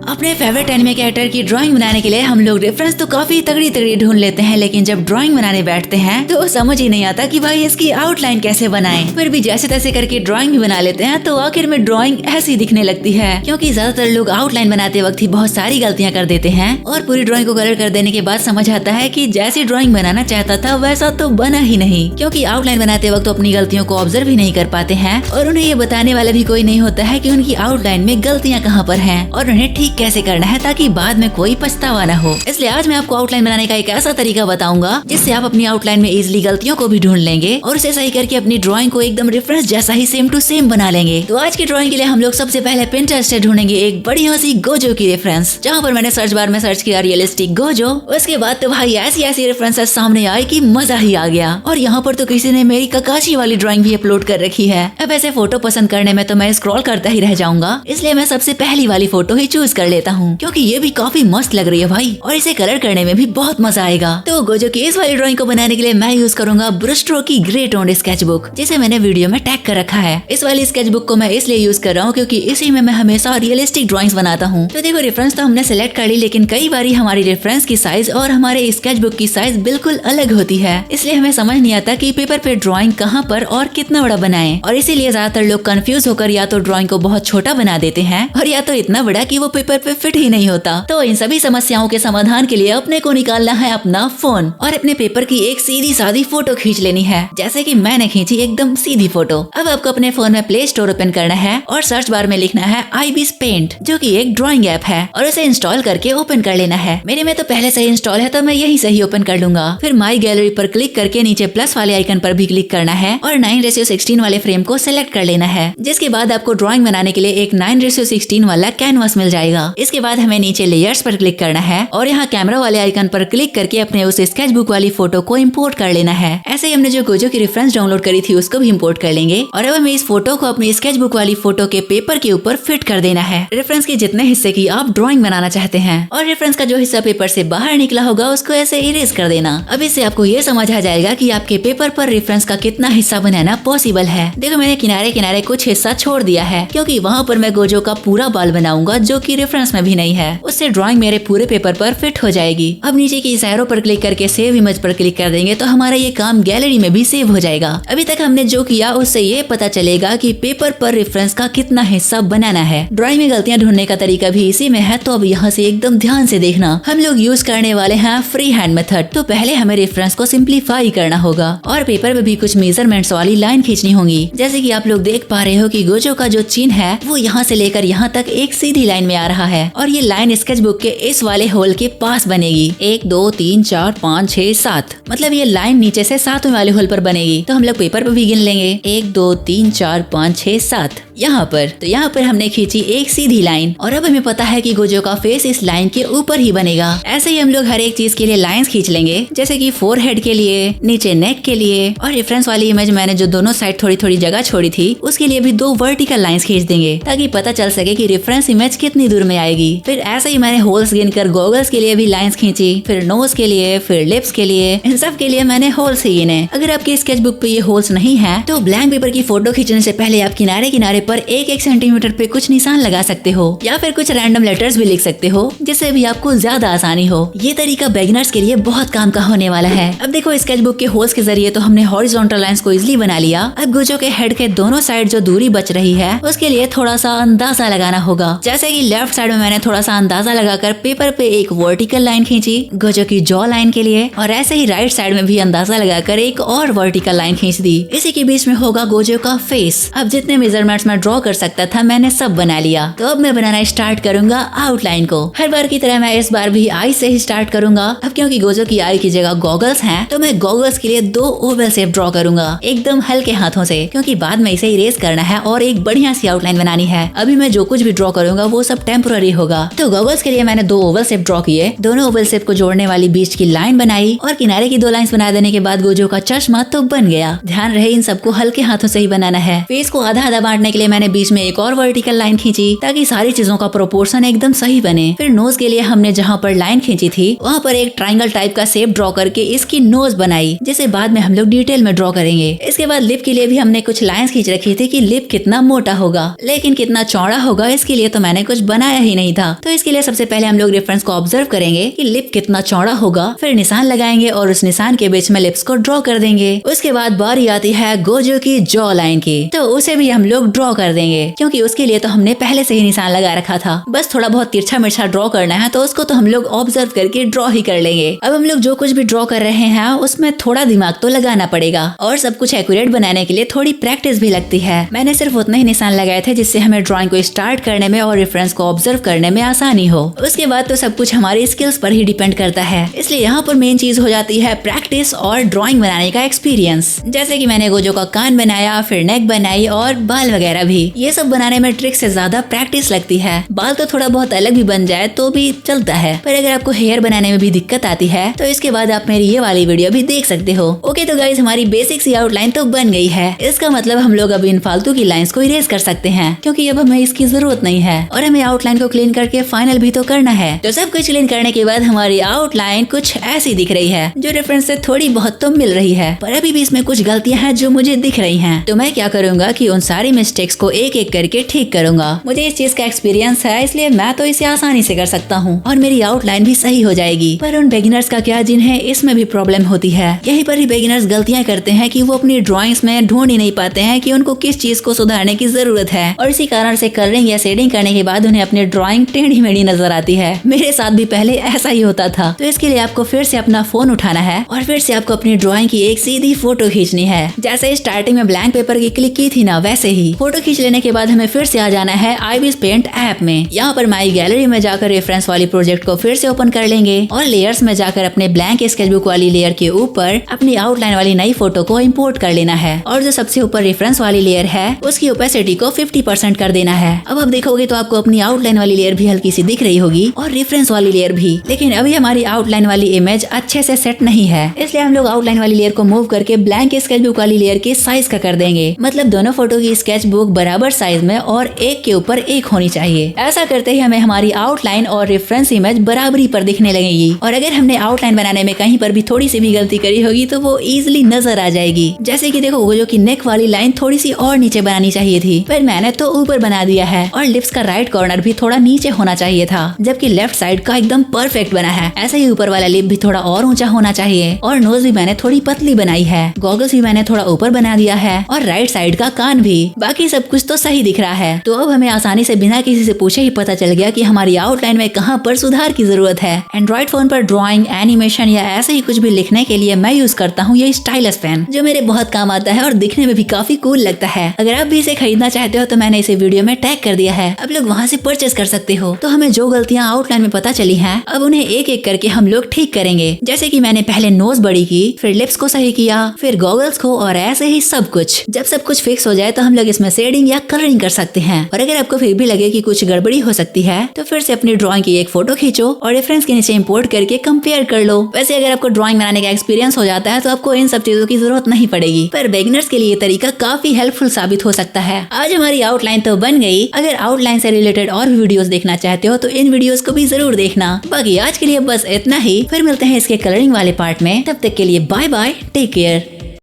अपने favourite anime character की drawing बनाने के लिए हम लोग रेफरेंस तो काफी तगड़ी तगड़ी ढूंढ लेते हैं, लेकिन जब ड्राइंग बनाने बैठते हैं तो समझ ही नहीं आता कि भाई इसकी आउटलाइन कैसे बनाएं। फिर भी जैसे तैसे करके ड्राइंग भी बना लेते हैं तो आखिर में ड्राइंग ऐसी दिखने लगती है, क्योंकि ज्यादातर लोग आउटलाइन बनाते वक्त ही बहुत सारी गलतियां कर देते हैं और पूरी ड्राइंग को कलर कर देने के बाद समझ आता है कि जैसी ड्राइंग बनाना चाहता था वैसा तो बना ही नहीं, क्योंकि आउटलाइन बनाते वक्त तो अपनी गलतियों को ऑब्जर्व ही नहीं कर पाते हैं और उन्हें ये बताने वाला भी कोई नहीं होता है कि उनकी आउटलाइन में गलतियां कहाँ पर हैं और उन्हें ठीक कैसे करना है ताकि बाद में कोई पछतावा न हो। इसलिए आज मैं आपको आउटलाइन बनाने का एक ऐसा तरीका बताऊंगा जिससे आप अपनी आउटलाइन में इजिली गलतियों को भी ढूंढ लेंगे और उसे सही करके अपनी ड्राइंग को एकदम रेफरेंस जैसा ही सेम टू सेम बना लेंगे। तो आज की ड्राइंग के लिए हम लोग सबसे पहले पिंटरेस्ट से ढूंढेंगे एक बढ़िया सी गोजो की रेफरेंस, जहाँ पर मैंने सर्च बार में सर्च किया रियलिस्टिक गोजो। उसके बाद तो भाई ऐसी ऐसी रेफरेंसेस सामने आई कि मजा ही आ गया। और यहाँ पर तो किसी ने मेरी ककाशी वाली ड्राइंग भी अपलोड कर रखी है। अब ऐसे फोटो पसंद करने में तो मैं स्क्रॉल करता ही रह जाऊंगा, इसलिए मैं सबसे पहली वाली फोटो ही चूज कर लेता हूँ, क्योंकि ये भी काफी मस्त लग रही है भाई और इसे कलर करने में भी बहुत मजा आएगा। तो गोजो की इस वाली ड्राइंग को बनाने के लिए मैं यूज करूंगा ब्रश स्ट्रोक की ग्रे टोन्ड स्केच बुक, जिसे मैंने वीडियो में टैग कर रखा है। इस वाली स्केच बुक को मैं इसलिए यूज कर रहा हूँ क्योंकि इसी में मैं हमेशा रियलिस्टिक ड्राइंग्स बनाता हूँ। तो देखो रेफरेंस तो हमने सेलेक्ट कर ली, लेकिन कई बार हमारी रेफरेंस की साइज और हमारे स्केच बुक की साइज बिल्कुल अलग होती है, इसलिए हमें समझ नहीं आता कि पेपर पे ड्राइंग कहाँ पर और कितना बड़ा बनाएं। और इसीलिए ज्यादातर लोग कंफ्यूज होकर या तो ड्राइंग को बहुत छोटा बना देते हैं और या तो इतना बड़ा कि वो पेपर पे फिट ही नहीं होता। तो इन सभी समस्याओं के समाधान के लिए अपने को निकालना है अपना फोन और अपने पेपर की एक सीधी सादी फोटो खींच लेनी है, जैसे कि मैंने खींची एकदम सीधी फोटो। अब आपको अपने फोन में प्ले स्टोर ओपन करना है और सर्च बार में लिखना है IBIS पेंट, जो कि एक ड्राइंग ऐप है, और उसे इंस्टॉल करके ओपन कर लेना है। मेरे में तो पहले से ही इंस्टॉल है तो मैं यही से ही ओपन कर लूंगा। फिर माई गैलरी पर क्लिक करके नीचे प्लस वाले आइकन पर भी क्लिक करना है और 9:16 वाले फ्रेम को सिलेक्ट कर लेना है, जिसके बाद आपको ड्राइंग बनाने के लिए एक 9:16 वाला कैनवास मिल जाएगा। इसके बाद हमें नीचे लेयर्स पर क्लिक करना है और यहाँ कैमरा वाले आइकन पर क्लिक करके अपने उस स्केच बुक वाली फोटो को इम्पोर्ट कर लेना है। ऐसे ही हमने जो गोजो की रेफरेंस डाउनलोड करी थी उसको भी इम्पोर्ट कर लेंगे और अब हमें इस फोटो को अपनी स्केच बुक वाली फोटो के पेपर के ऊपर फिट कर देना है, रेफरेंस के जितने हिस्से की आप ड्राइंग बनाना चाहते हैं। और रेफरेंस का जो हिस्सा पेपर से बाहर निकला होगा उसको ऐसे इरेज कर देना। अब इससे आपको ये समझ आ जाएगा कि आपके पेपर पर रेफरेंस का कितना हिस्सा बनाना पॉसिबल है। देखो मैंने किनारे किनारे कुछ हिस्सा छोड़ दिया है, क्योंकि वहाँ पर मैं गोजो का पूरा बाल बनाऊंगा जो कि रेफरेंस में भी नहीं है। उससे ड्राइंग मेरे पूरे पेपर पर फिट हो जाएगी। अब नीचे की इस एरो पर क्लिक करके सेव इमेज पर क्लिक कर देंगे तो हमारा ये काम गैलरी में भी सेव हो जाएगा। अभी तक हमने जो किया उससे ये पता चलेगा कि पेपर पर रेफरेंस का कितना हिस्सा बनाना है। ड्राइंग में गलतियां ढूंढने का तरीका भी इसी में है, तो अब यहाँ से एकदम ध्यान से देखना। हम लोग यूज करने वाले हैं फ्री हैंड मेथड। तो पहले हमें रेफरेंस को सिंप्लीफाई करना होगा और पेपर में भी कुछ मेजरमेंट्स वाली लाइन खींचनी होंगी। जैसे कि आप लोग देख पा रहे हो कि गोजो का जो चिन्ह है वो यहाँ से लेकर यहाँ तक एक सीधी लाइन में आ रहा है और ये लाइन स्केच बुक के इस वाले होल के पास बनेगी। 1 2 3 4 5 6 7, मतलब ये लाइन नीचे से 7वें वाले होल पर बनेगी। तो हम लोग पेपर पर भी गिन लेंगे 1 2 3 4 5 6 7 यहाँ पर। तो यहाँ पर हमने खींची एक सीधी लाइन और अब हमें पता है कि गोजो का फेस इस लाइन के ऊपर ही बनेगा। ऐसे ही हम लोग हर एक चीज के लिए लाइंस खींच लेंगे, जैसे कि फोरहेड के लिए, नीचे नेक के लिए, और रेफरेंस वाली इमेज मैंने जो दोनों साइड थोड़ी थोड़ी जगह छोड़ी थी उसके लिए भी 2 वर्टिकल लाइंस खींच देंगे ताकि पता चल सके कि रेफरेंस इमेज कितनी दूर में आएगी। फिर ऐसे ही मैंने होल्स गिनकर गॉगल्स के लिए भी लाइंस खींची, फिर नोज के लिए, फिर लिप्स के लिए, इन सब के लिए मैंने होल्स ही गिने। अगर आपके स्केच बुक पे ये होल्स नहीं है तो ब्लैंक पेपर की फोटो खींचने से पहले आप किनारे किनारे पर 1-1 सेंटीमीटर पे कुछ निशान लगा सकते हो या फिर कुछ रैंडम लेटर्स भी लिख सकते हो, जिससे भी आपको ज्यादा आसानी हो। ये तरीका बिगिनर्स के लिए बहुत काम का होने वाला है। अब देखो स्केच बुक के होल्स के जरिए तो हमने हॉरिजॉन्टल लाइंस को इजिली बना लिया। अब गोजो के हेड के दोनों साइड जो दूरी बच रही है उसके लिए थोड़ा सा अंदाजा लगाना होगा। जैसे कि लेफ्ट साइड में मैंने थोड़ा सा अंदाजा लगाकर पेपर पे एक वर्टिकल लाइन खींची गोजो की जॉ लाइन के लिए, और ऐसे ही राइट साइड में भी अंदाजा लगाकर एक और वर्टिकल लाइन खींच दी। इसी के बीच में होगा गोजो का फेस। अब जितने मेजरमेंट्स मैं ड्रॉ कर सकता था मैंने सब बना लिया। तो अब मैं बनाना स्टार्ट करूंगा आउटलाइन को। हर बार की तरह मैं इस बार भी आई से ही स्टार्ट करूंगा। अब क्योंकि गोजो की आई की जगह गॉगल्स हैं तो मैं गॉगल्स के लिए 2 ओवल शेप ड्रॉ करूंगा एकदम हल्के हाथों से, क्योंकि बाद में इसे इरेज करना है और एक बढ़िया सी आउटलाइन बनानी है। अभी मैं जो कुछ भी ड्रॉ करूंगा वो सब टेम्पोररी होगा। तो गॉगल्स के लिए मैंने 2 ओवल शेप ड्रॉ किए, दोनों ओवल शेप को जोड़ने वाली बीच की लाइन बनाई और किनारे की 2 लाइंस बना देने के बाद गोजो का चश्मा तो बन गया। ध्यान रहे इन सबको हल्के हाथों से ही बनाना है। फेस को आधा आधा बांटने के लिए लिए मैंने बीच में एक और वर्टिकल लाइन खींची ताकि सारी चीजों का प्रोपोर्शन एकदम सही बने। फिर नोज के लिए हमने जहाँ पर लाइन खींची थी वहाँ पर एक ट्रायंगल टाइप का शेप ड्रॉ करके इसकी नोज बनाई, जिसे बाद में हम लोग डिटेल में ड्रॉ करेंगे। इसके बाद लिप के लिए भी हमने कुछ लाइंस खींच रखी थी कि लिप कितना मोटा होगा, लेकिन कितना चौड़ा होगा इसके लिए तो मैंने कुछ बनाया ही नहीं था। तो इसके लिए सबसे पहले हम लोग रेफरेंस को ऑब्जर्व करेंगे कि लिप कितना चौड़ा होगा, फिर निशान लगाएंगे और उस निशान के बीच में लिप्स को ड्रॉ कर देंगे। उसके बाद बारी आती है गोजो की जॉ लाइन की, तो उसे भी हम लोग ड्रॉ कर देंगे क्योंकि उसके लिए तो हमने पहले से ही निशान लगा रखा था। बस थोड़ा बहुत तिरछा मिर्छा ड्रॉ करना है तो उसको तो हम लोग ऑब्जर्व करके ड्रॉ ही कर लेंगे। अब हम लोग जो कुछ भी ड्रॉ कर रहे हैं उसमें थोड़ा दिमाग तो लगाना पड़ेगा और सब कुछ एक्यूरेट बनाने के लिए थोड़ी प्रैक्टिस भी लगती है। मैंने सिर्फ उतने ही निशान लगाए थे जिससे हमें ड्राइंग को स्टार्ट करने में और रेफरेंस को ऑब्जर्व करने में आसानी हो। उसके बाद तो सब कुछ हमारी स्किल्स पर ही डिपेंड करता है, इसलिए यहाँ पर मेन चीज हो जाती है प्रैक्टिस और ड्राइंग बनाने का एक्सपीरियंस। जैसे कि मैंने गोजो का कान बनाया, फिर नेक बनाई और बाल वगैरह भी। ये सब बनाने में ट्रिक से ज्यादा प्रैक्टिस लगती है। बाल तो थोड़ा बहुत अलग भी बन जाए तो भी चलता है, पर अगर आपको हेयर बनाने में भी दिक्कत आती है तो इसके बाद आप मेरी ये वाली वीडियो भी देख सकते हो। ओके तो गाइस, हमारी बेसिक सी आउटलाइन तो बन गई है। इसका मतलब हम लोग अब इन फालतू की लाइंस को इरेज कर सकते हैं क्योंकि अब हमें इसकी जरूरत नहीं है और हमें आउटलाइन को क्लीन करके फाइनल भी तो करना है। तो सब कुछ क्लीन करने के बाद हमारी आउटलाइन कुछ ऐसी दिख रही है, जो रेफरेंस से थोड़ी बहुत तो मिल रही है, पर अभी भी इसमें कुछ गलतियां हैं जो मुझे दिख रही हैं। तो मैं क्या करूंगा कि उन सारी मिस्टेक्स को एक एक करके ठीक करूंगा। मुझे इस चीज का एक्सपीरियंस है, इसलिए मैं तो इसे आसानी से कर सकता हूँ और मेरी आउटलाइन भी सही हो जाएगी। पर उन बिगिनर्स का क्या जिन्हें इसमें भी प्रॉब्लम होती है। यहीं पर ही बिगिनर्स गलतियां करते हैं कि वो अपनी ड्राइंग्स में ढूंढ ही नहीं पाते हैं कि उनको किस चीज को सुधारने की जरूरत है और इसी कारण से कलरिंग या शेडिंग करने के बाद उन्हें अपनी ड्राइंग टेढ़ी मेढ़ी नजर आती है। मेरे साथ भी पहले ऐसा ही होता था। तो इसके लिए आपको फिर से अपना फोन उठाना है और फिर से आपको अपनी ड्राइंग की एक सीधी फोटो खींचनी है। जैसे स्टार्टिंग में ब्लैंक पेपर की क्लिक की थी ना, वैसे ही फोटो खींच लेने के बाद हमें फिर से आ जाना है आईविज पेंट ऐप में। यहाँ पर माई गैलरी में जाकर रेफरेंस वाली प्रोजेक्ट को फिर से ओपन कर लेंगे और लेयर्स में जाकर अपने ब्लैंक स्केचबुक वाली लेयर के ऊपर अपनी आउटलाइन वाली नई फोटो को इंपोर्ट कर लेना है और जो सबसे ऊपर रेफरेंस वाली लेयर है उसकी ओपेसिटी को 50% कर देना है। अब आप देखोगे तो आपको अपनी आउटलाइन वाली लेयर भी हल्की सी दिख रही होगी और रेफरेंस वाली लेयर भी, लेकिन अभी हमारी आउटलाइन वाली इमेज अच्छे से सेट नहीं है, इसलिए हम लोग आउटलाइन वाली लेयर को मूव करके ब्लैंक स्केचबुक वाली लेयर के साइज का कर देंगे। मतलब दोनों फोटो की स्केचबुक बराबर साइज में और एक के ऊपर एक होनी चाहिए। ऐसा करते ही हमें हमारी आउटलाइन और रेफरेंस इमेज बराबरी पर दिखने लगेगी और अगर हमने आउटलाइन बनाने में कहीं पर भी थोड़ी सी भी गलती करी होगी तो वो इजीली नजर आ जाएगी। जैसे कि देखो, गोजो की नेक वाली लाइन थोड़ी सी और नीचे बनानी चाहिए थी, पर मैंने तो ऊपर बना दिया है और लिप्स का राइट कॉर्नर भी थोड़ा नीचे होना चाहिए था, जबकि लेफ्ट साइड का एकदम परफेक्ट बना है। ऐसे ही ऊपर वाला लिप भी थोड़ा और ऊंचा होना चाहिए और नोज भी मैंने थोड़ी पतली बनाई है। गॉगल्स भी मैंने थोड़ा ऊपर बना दिया है और राइट साइड का कान भी। बाकी सब कुछ तो सही दिख रहा है। तो अब हमें आसानी से बिना किसी से पूछे ही पता चल गया कि हमारी आउटलाइन में कहाँ पर सुधार की जरूरत है। एंड्रॉइड फोन पर ड्राइंग, एनिमेशन या ऐसे ही कुछ भी लिखने के लिए मैं यूज करता हूँ ये स्टाइलस पेन, जो मेरे बहुत काम आता है और दिखने में भी काफी कूल लगता है। अगर आप भी इसे खरीदना चाहते हो तो मैंने इसे वीडियो में टैग कर दिया है, अब लोग वहाँ से परचेज कर सकते हो। तो हमें जो गलतियाँ आउटलाइन में पता चली हैं, अब उन्हें एक एक करके हम लोग ठीक करेंगे। जैसे कि मैंने पहले नोज बड़ी की, फिर लिप्स को सही किया, फिर गॉगल्स को, और ऐसे ही सब कुछ। जब सब कुछ फिक्स हो जाए तो हम लोग इसमें शेडिंग या कलरिंग कर सकते हैं। और अगर आपको फिर भी लगे कि कुछ गड़बड़ी हो सकती है तो फिर से अपनी ड्राइंग की एक फोटो खींचो और रेफरेंस के नीचे इंपोर्ट करके कंपेयर कर लो। वैसे अगर आपको ड्राइंग बनाने का एक्सपीरियंस हो जाता है तो आपको इन सब चीजों की जरूरत नहीं पड़ेगी, पर बिगिनर्स के लिए ये तरीका काफी हेल्पफुल साबित हो सकता है। आज हमारी आउटलाइन तो बन गई। अगर आउटलाइन से रिलेटेड और भी वीडियोस देखना चाहते हो तो इन वीडियोस को भी जरूर देखना। बाकी आज के लिए बस इतना ही, फिर मिलते हैं इसके कलरिंग वाले पार्ट में। तब तक के लिए बाय बाय, टेक केयर।